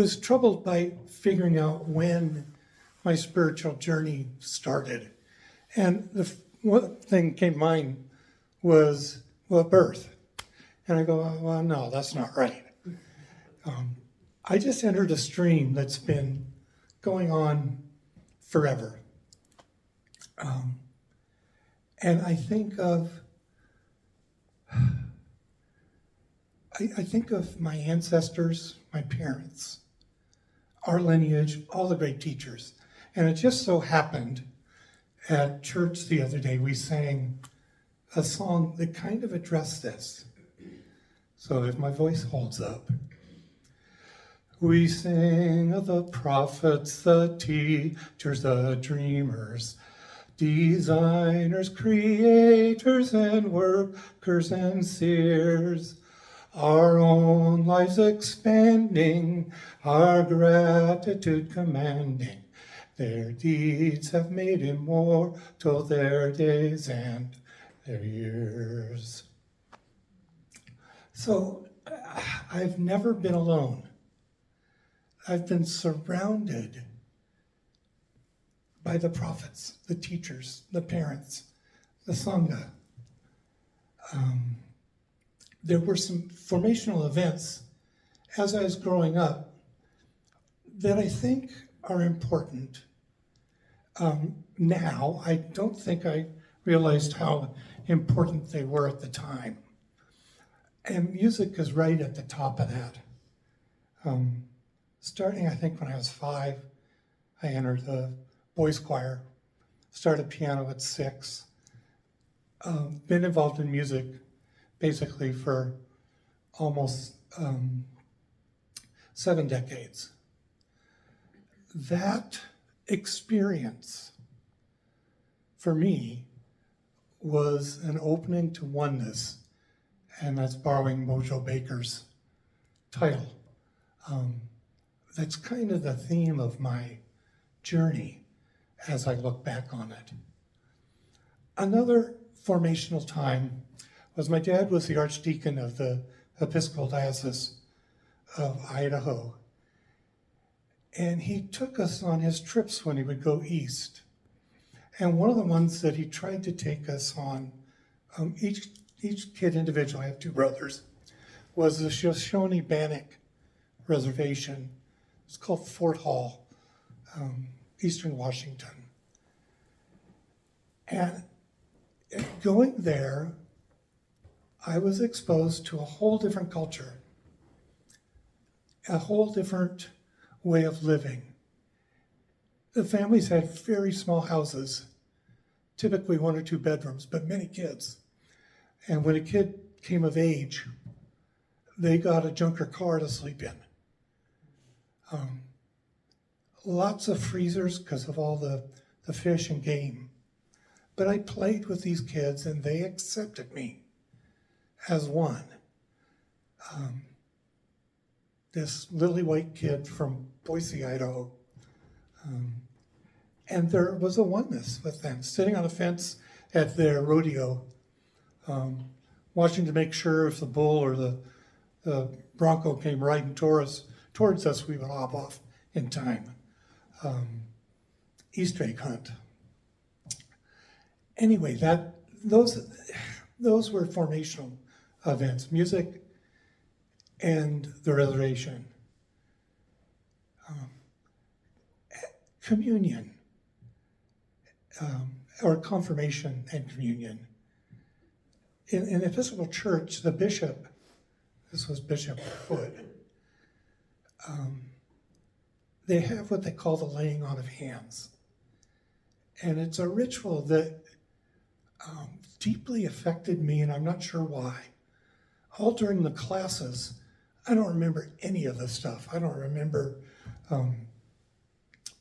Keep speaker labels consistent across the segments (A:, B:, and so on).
A: I was troubled by figuring out when my spiritual journey started. And the one thing came to mind was, well, birth. And I go, well, no, that's not right. I just entered a stream that's been going on forever. And I think of my ancestors, my parents, our lineage, all the great teachers. And it just so happened at church the other day, we sang a song that kind of addressed this. So if my voice holds up. We sing of the prophets, the teachers, the dreamers, designers, creators, and workers and seers, our own lives expanding, our gratitude commanding. Their deeds have made immortal their days and their years. So I've never been alone. I've been surrounded by the prophets, the teachers, the parents, the Sangha. There were some formational events as I was growing up that I think are important. Now, I don't think I realized how important they were at the time. And music is right at the top of that. Starting, I think, when I was 5, I entered the boys' choir, started piano at 6, been involved in music basically for almost 7 decades. That experience, for me, was an opening to oneness, and that's borrowing Mojo Baker's title. That's kind of the theme of my journey as I look back on it. Another formational time was my dad was the archdeacon of the Episcopal Diocese of Idaho. And he took us on his trips when he would go east. And one of the ones that he tried to take us on, each kid individually, I have 2 brothers, was the Shoshone-Bannock Reservation. It's called Fort Hall, Eastern Washington. And going there, I was exposed to a whole different culture, a whole different way of living. The families had very small houses, typically 1 or 2 bedrooms, but many kids. And when a kid came of age, they got a junker car to sleep in. Lots of freezers because of all the fish and game. But I played with these kids and they accepted me as one. This lily white kid from Boise, Idaho. And there was a oneness with them, sitting on a fence at their rodeo, watching to make sure if the bull or the bronco came riding towards us, we would hop off in time. Easter egg hunt. Anyway, those were formational events, music and the reservation. Communion, or confirmation and communion. In the Episcopal Church, the bishop, this was Bishop Foote, they have what they call the laying on of hands. And it's a ritual that deeply affected me, and I'm not sure why. All during the classes, I don't remember any of this stuff. I don't remember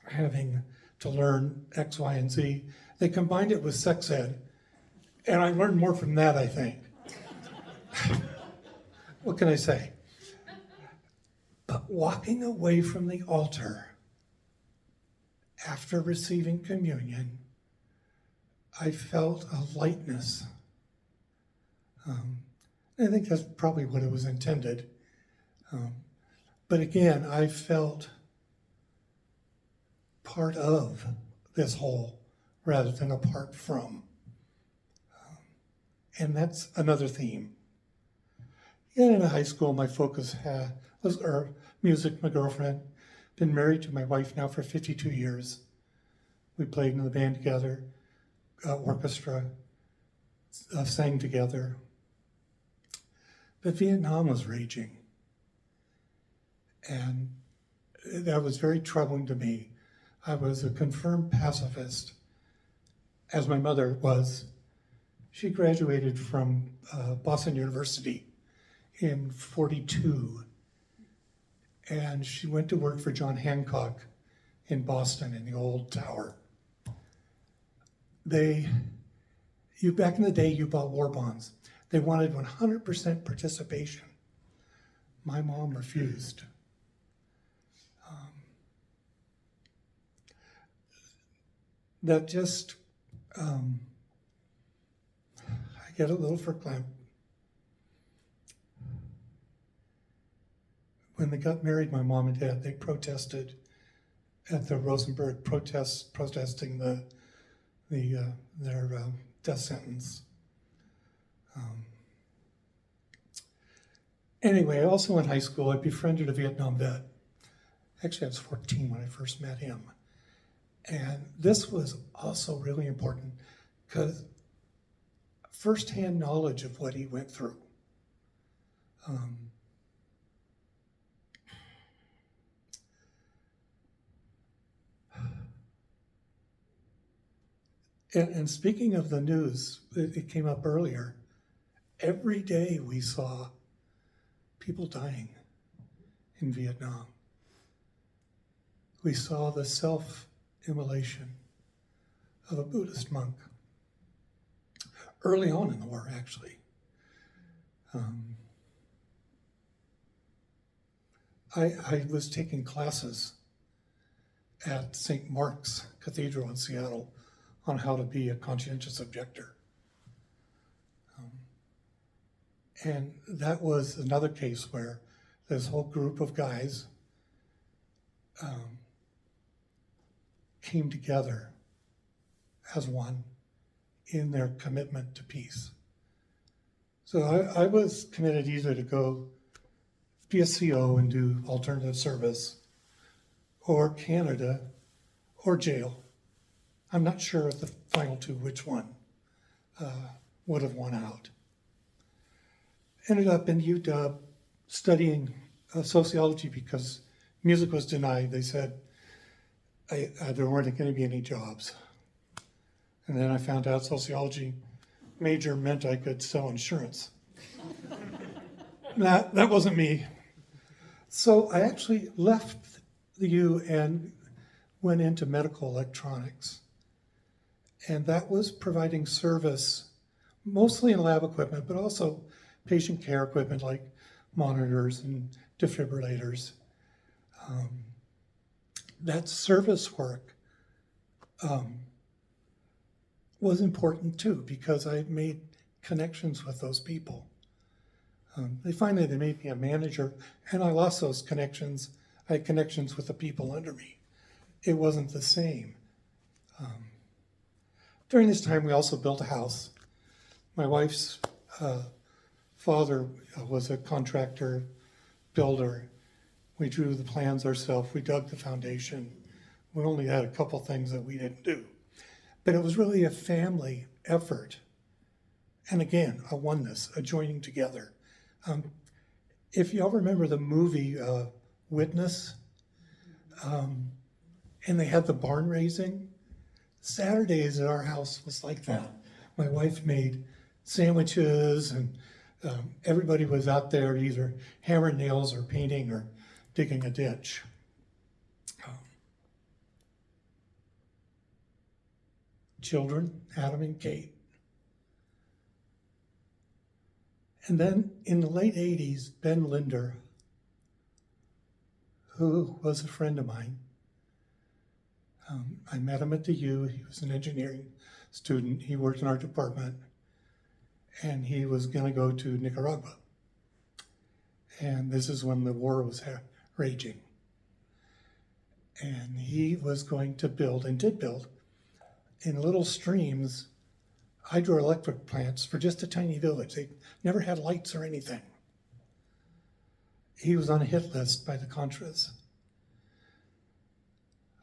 A: having to learn X, Y, and Z. They combined it with sex ed, and I learned more from that, I think. What can I say? But walking away from the altar after receiving communion, I felt a lightness. I think that's probably what it was intended. But again, I felt part of this whole rather than apart from. And that's another theme. In high school, my focus was music, my girlfriend. Been married to my wife now for 52 years. We played in the band together, orchestra, sang together. But Vietnam was raging. And that was very troubling to me. I was a confirmed pacifist, as my mother was. She graduated from Boston University in 42. And she went to work for John Hancock in Boston in the old tower. Back in the day, you bought war bonds. They wanted 100% participation. My mom refused. That just, I get a little verklempt. When they got married, my mom and dad, they protested at the Rosenberg protests, protesting their death sentence. Anyway, also in high school, I befriended a Vietnam vet. Actually, I was 14 when I first met him. And this was also really important because firsthand knowledge of what he went through. And speaking of the news, it came up earlier. Every day we saw people dying in Vietnam. We saw the self-immolation of a Buddhist monk. Early on in the war, actually. I was taking classes at St. Mark's Cathedral in Seattle on how to be a conscientious objector. And that was another case where this whole group of guys came together as one in their commitment to peace. So I was committed either to go be a CO and do alternative service, or Canada, or jail. I'm not sure of the final two which one would have won out. Ended up in UW studying sociology because music was denied. They said there weren't going to be any jobs. And then I found out sociology major meant I could sell insurance. That wasn't me. So I actually left the U and went into medical electronics. And that was providing service, mostly in lab equipment, but also patient care equipment like monitors and defibrillators. That service work was important too, because I had made connections with those people. They made me a manager, and I lost those connections. I had connections with the people under me. It wasn't the same. During this time, we also built a house. My wife's father was a contractor, builder. We drew the plans ourselves. We dug the foundation. We only had a couple things that we didn't do. But it was really a family effort. And again, a oneness, a joining together. If y'all remember the movie Witness, and they had the barn raising, Saturdays at our house was like that. My wife made sandwiches, and everybody was out there either hammering nails or painting or digging a ditch. Children, Adam and Kate. And then in the late 80s, Ben Linder, who was a friend of mine, I met him at the U. He was an engineering student. He worked in our department, and he was going to go to Nicaragua. And this is when the war was raging. And he was going to build, and did build, in little streams, hydroelectric plants for just a tiny village. They never had lights or anything. He was on a hit list by the Contras.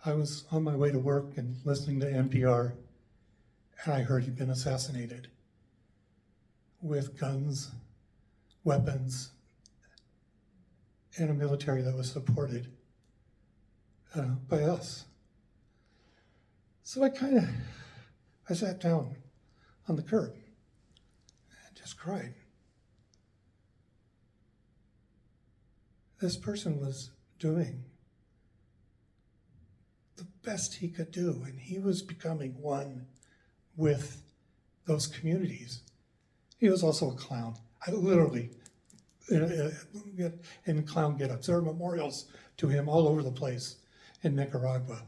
A: I was on my way to work and listening to NPR, and I heard he'd been assassinated with guns, weapons, and a military that was supported by us. So I sat down on the curb and just cried. This person was doing the best he could do, and he was becoming one with those communities. He was also a clown. I literally, in clown get-ups. There are memorials to him all over the place in Nicaragua.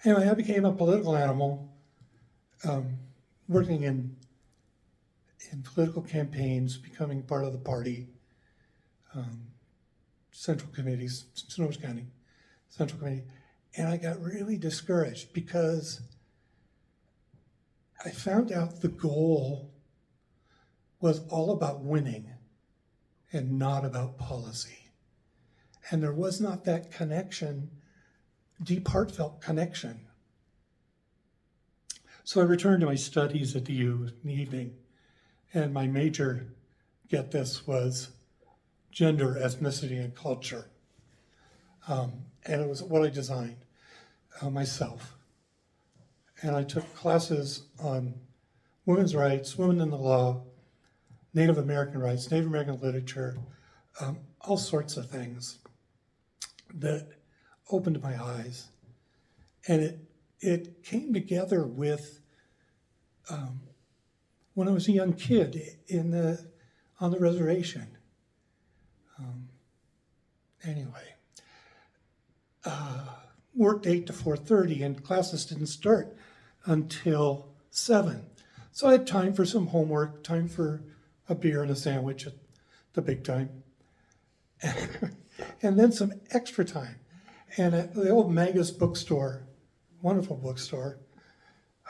A: Anyway, I became a political animal, working in political campaigns, becoming part of the party, central committees, Snohomish County Central Committee, and I got really discouraged because I found out the goal was all about winning and not about policy. And there was not that connection, deep heartfelt connection. So I returned to my studies at the U in the evening, and my major, get this, was gender, ethnicity, and culture. And it was what I designed myself. And I took classes on women's rights, women in the law, Native American rights, Native American literature, all sorts of things that opened my eyes. And it came together with when I was a young kid on the reservation. Worked 8 to 4:30, and classes didn't start until 7. So I had time for some homework, time for a beer and a sandwich at the big time, and then some extra time. And at the old Magus bookstore, wonderful bookstore,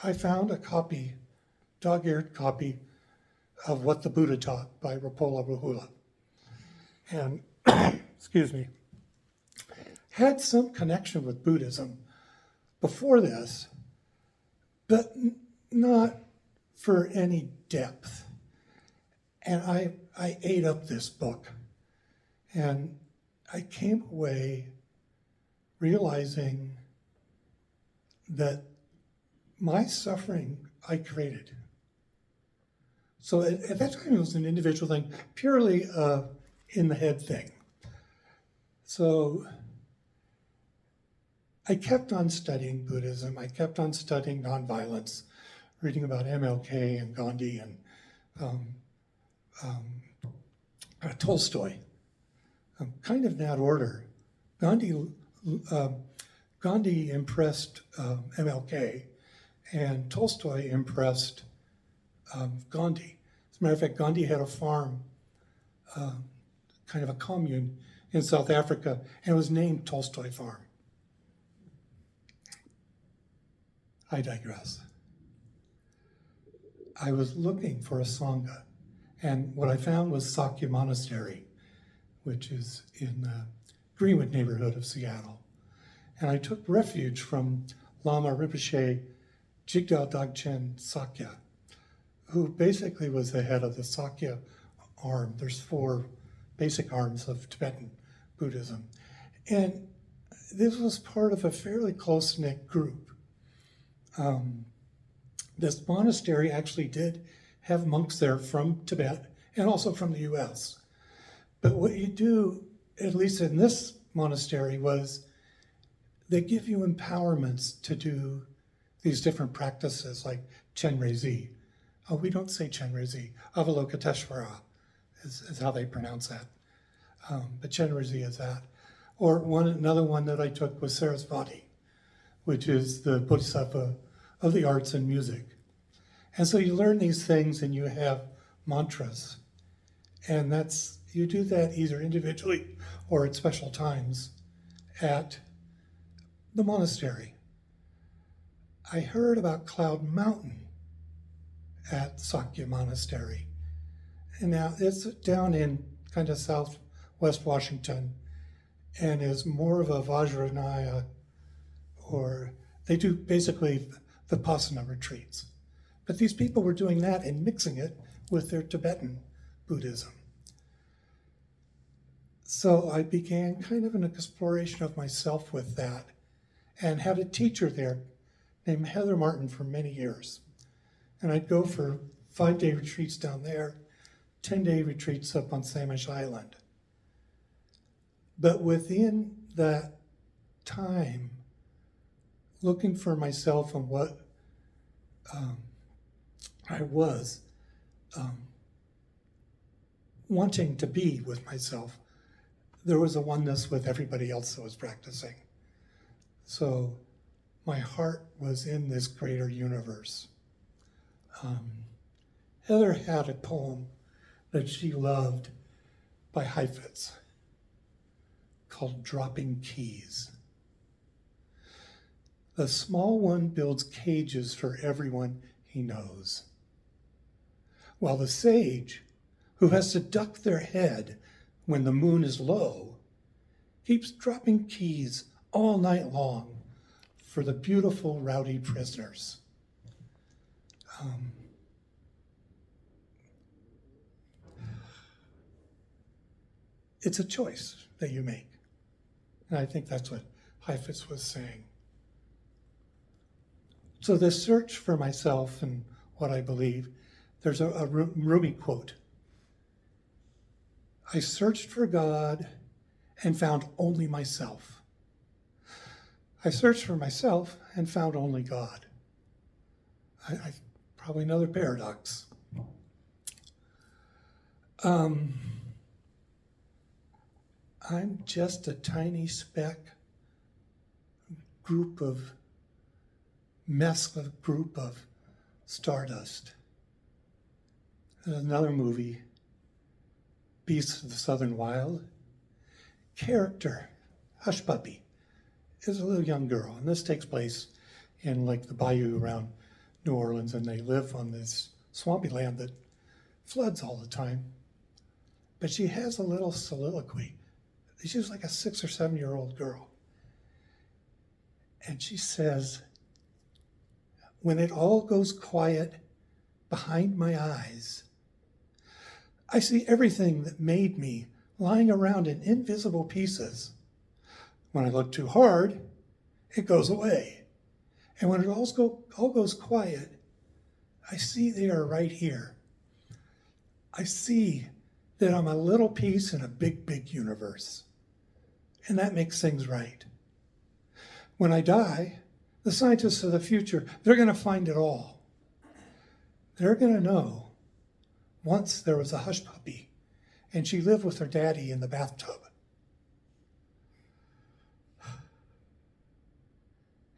A: I found a copy, dog-eared copy, of What the Buddha Taught by Rapala Rahula. And, excuse me, had some connection with Buddhism before this, but not for any depth. And I ate up this book, and I came away realizing that my suffering I created. So at that time it was an individual thing, purely in the head thing. So I kept on studying Buddhism. I kept on studying nonviolence, reading about MLK and Gandhi and Tolstoy, kind of in that order. Gandhi impressed MLK, and Tolstoy impressed Gandhi. As a matter of fact, Gandhi had a farm, kind of a commune in South Africa, and it was named Tolstoy Farm. I digress. I was looking for a Sangha, and what I found was Sakya Monastery, which is in the Greenwood neighborhood of Seattle. And I took refuge from Lama Rinpoche Jigdal Dagchen Sakya, who basically was the head of the Sakya arm. There's 4 basic arms of Tibetan Buddhism. And this was part of a fairly close-knit group. This monastery actually did have monks there from Tibet and also from the US. But what you do, at least in this monastery, was they give you empowerments to do these different practices like Chenrezi. Oh, we don't say Chenrezi. Avalokiteshvara is how they pronounce that. But Chenrezi is that. Or another one that I took was Sarasvati, which is the Bodhisattva of the arts and music. And so you learn these things and you have mantras. And that's, You do that either individually or at special times at the monastery. I heard about Cloud Mountain at Sakya Monastery. And now it's down in kind of southwest Washington and is more of a Vajrayana, or they do basically the Vipassana retreats. But these people were doing that and mixing it with their Tibetan Buddhism. So I began kind of an exploration of myself with that and had a teacher there named Heather Martin for many years. And I'd go for 5-day retreats down there, 10-day retreats up on Samish Island. But within that time, looking for myself and what I was wanting to be with myself, there was a oneness with everybody else that was practicing. So my heart was in this greater universe. Heather had a poem that she loved by Heifetz called Dropping Keys. The small one builds cages for everyone he knows, while the sage, who has to duck their head when the moon is low, keeps dropping keys all night long for the beautiful rowdy prisoners. It's a choice that you make. And I think that's what Heifetz was saying. So this search for myself and what I believe, there's a Rumi quote. I searched for God and found only myself. I searched for myself and found only God. I probably another paradox. I'm just a tiny speck, group of stardust. There's another movie, Beasts of the Southern Wild. Character, Hush Puppy, is a little young girl, and this takes place in like the bayou around New Orleans, and they live on this swampy land that floods all the time. But she has a little soliloquy. She's like a 6 or 7 year old girl. And she says, when it all goes quiet behind my eyes, I see everything that made me lying around in invisible pieces. When I look too hard, it goes away. And when it all goes quiet, I see they are right here. I see that I'm a little piece in a big, big universe. And that makes things right. When I die, the scientists of the future, they're going to find it all. They're going to know once there was a hush puppy and she lived with her daddy in the bathtub.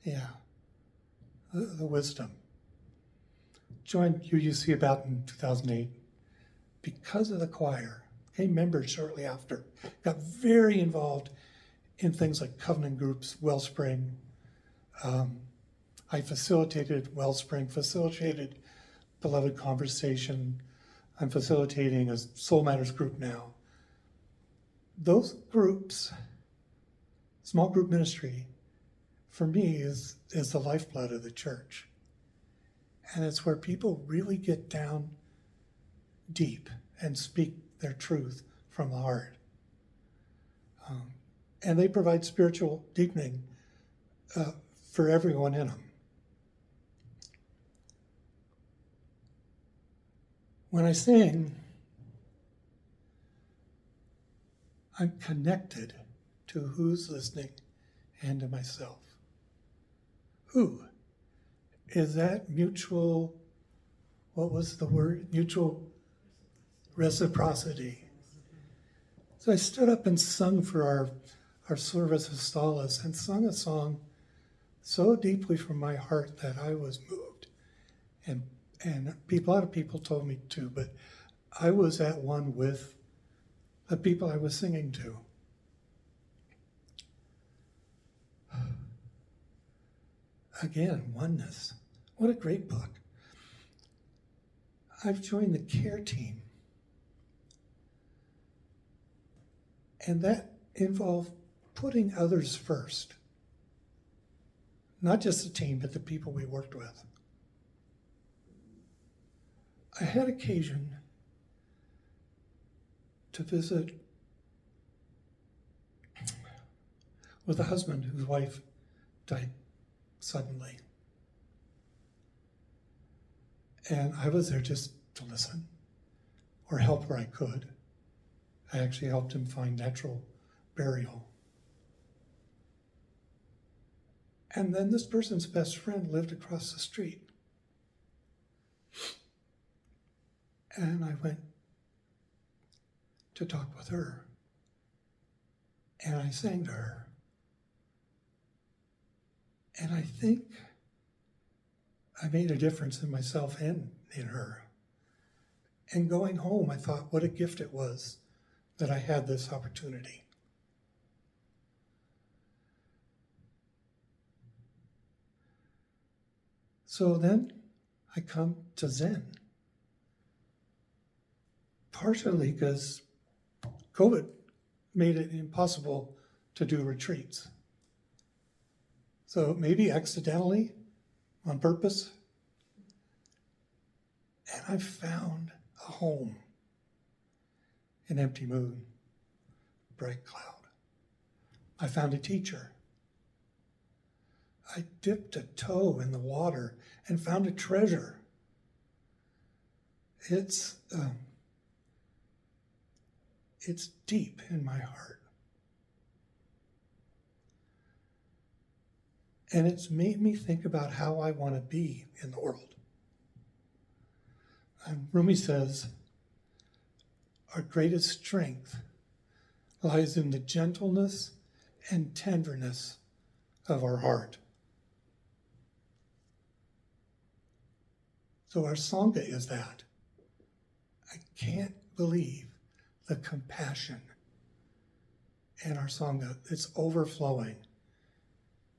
A: Yeah, the wisdom. Joined UUC about in 2008 because of the choir. Became members shortly after. Got very involved in things like covenant groups, Wellspring. I facilitated Wellspring, facilitated Beloved Conversation. I'm facilitating a Soul Matters group now. Those groups, small group ministry, for me is the lifeblood of the church. And it's where people really get down deep and speak their truth from the heart. And they provide spiritual deepening for everyone in them. When I sing, I'm connected to who's listening and to myself. Who? Is that mutual, what was the word? Mutual reciprocity. So I stood up and sung for our service of solace and sung a song so deeply from my heart that I was moved. And a lot of people told me to, but I was at one with the people I was singing to. Again, oneness. What a great book. I've joined the care team. And that involved putting others first. Not just the team, but the people we worked with. I had occasion to visit with a husband whose wife died suddenly. And I was there just to listen or help where I could. I actually helped him find natural burial. And then this person's best friend lived across the street. And I went to talk with her. And I sang to her. And I think I made a difference in myself and in her. And going home, I thought what a gift it was that I had this opportunity. So then I come to Zen. Partially because COVID made it impossible to do retreats. So maybe accidentally, on purpose. And I found a home in Empty Moon, Bright Cloud. I found a teacher. I dipped a toe in the water and found a treasure. It's deep in my heart. And it's made me think about how I want to be in the world. And Rumi says, our greatest strength lies in the gentleness and tenderness of our heart. So our Sangha is that. I can't believe the compassion in our Sangha. It's overflowing.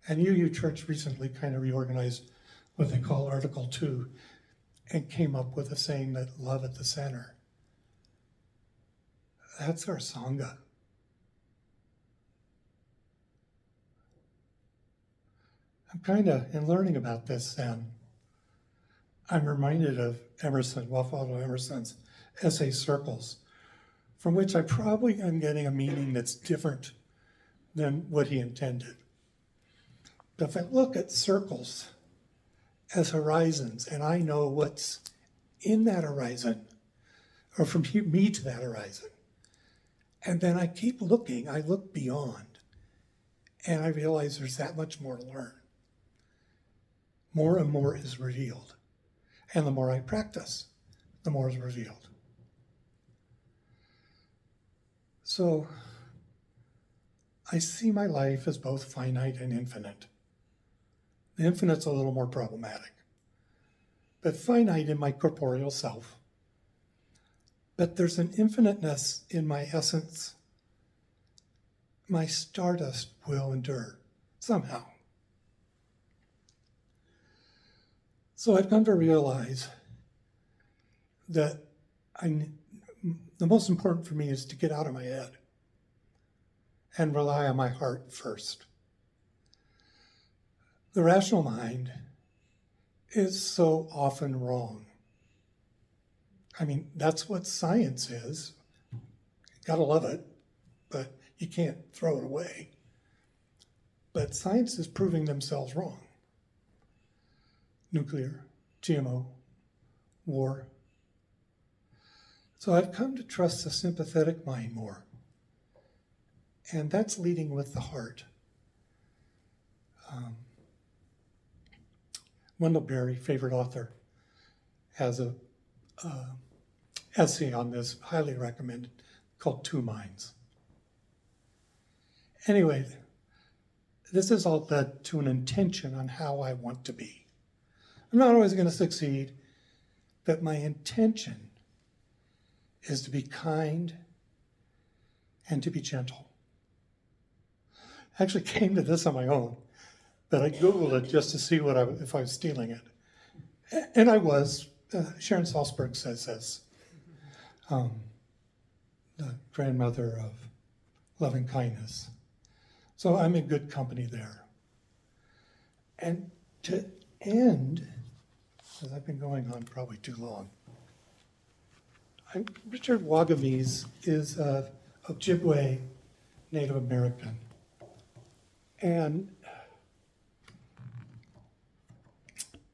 A: And UU Church recently kind of reorganized what they call Article 2 and came up with a saying that love at the center. That's our Sangha. I'm kind of, in learning about this then, I'm reminded of Emerson, Waldo Emerson's essay Circles, from which I probably am getting a meaning that's different than what he intended. But if I look at circles as horizons, and I know what's in that horizon, or from me to that horizon, and then I keep looking, I look beyond, and I realize there's that much more to learn. More and more is revealed. And the more I practice, the more is revealed. So I see my life as both finite and infinite. The infinite's a little more problematic, but finite in my corporeal self. But there's an infiniteness in my essence. My stardust will endure somehow. So I've come to realize that the most important for me is to get out of my head and rely on my heart first. The rational mind is so often wrong. I mean, that's what science is. You gotta love it, but you can't throw it away. But science is proving themselves wrong. Nuclear, GMO, war. So I've come to trust the sympathetic mind more. And that's leading with the heart. Wendell Berry, favorite author, has a essay on this, highly recommended, called Two Minds. Anyway, this has all led to an intention on how I want to be. I'm not always going to succeed, but my intention is to be kind and to be gentle. I actually came to this on my own, but I Googled it just to see if I was stealing it. And I was. Sharon Salzberg says this, the grandmother of loving kindness. So I'm in good company there. And to end, because I've been going on probably too long, Richard Wagamese is a Ojibwe Native American. And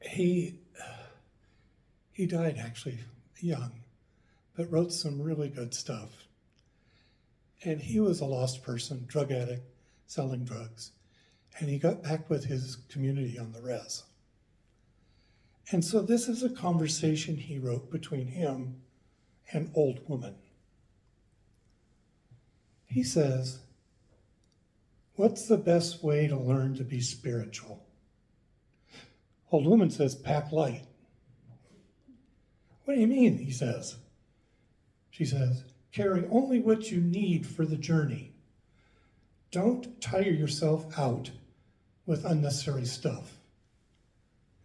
A: he died actually young, but wrote some really good stuff. And he was a lost person, drug addict, selling drugs. And he got back with his community on the res. And so this is a conversation he wrote between him and old woman. He says, "What's the best way to learn to be spiritual?" Old woman says, "Pack light." "What do you mean?" he says. She says, "Carry only what you need for the journey. Don't tire yourself out with unnecessary stuff."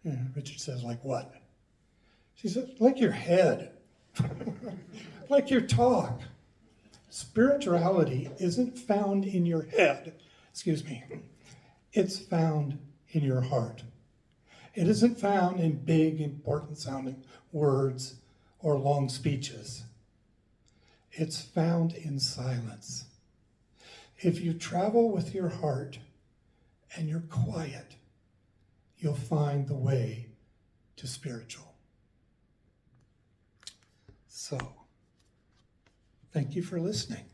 A: And Richard says, "Like what?" She says, "Like your head, like your talk. Spirituality isn't found in your head, it's found in your heart. It isn't found in big, important sounding words or long speeches. It's found in silence. If you travel with your heart and you're quiet, you'll find the way to spiritual." So, thank you for listening.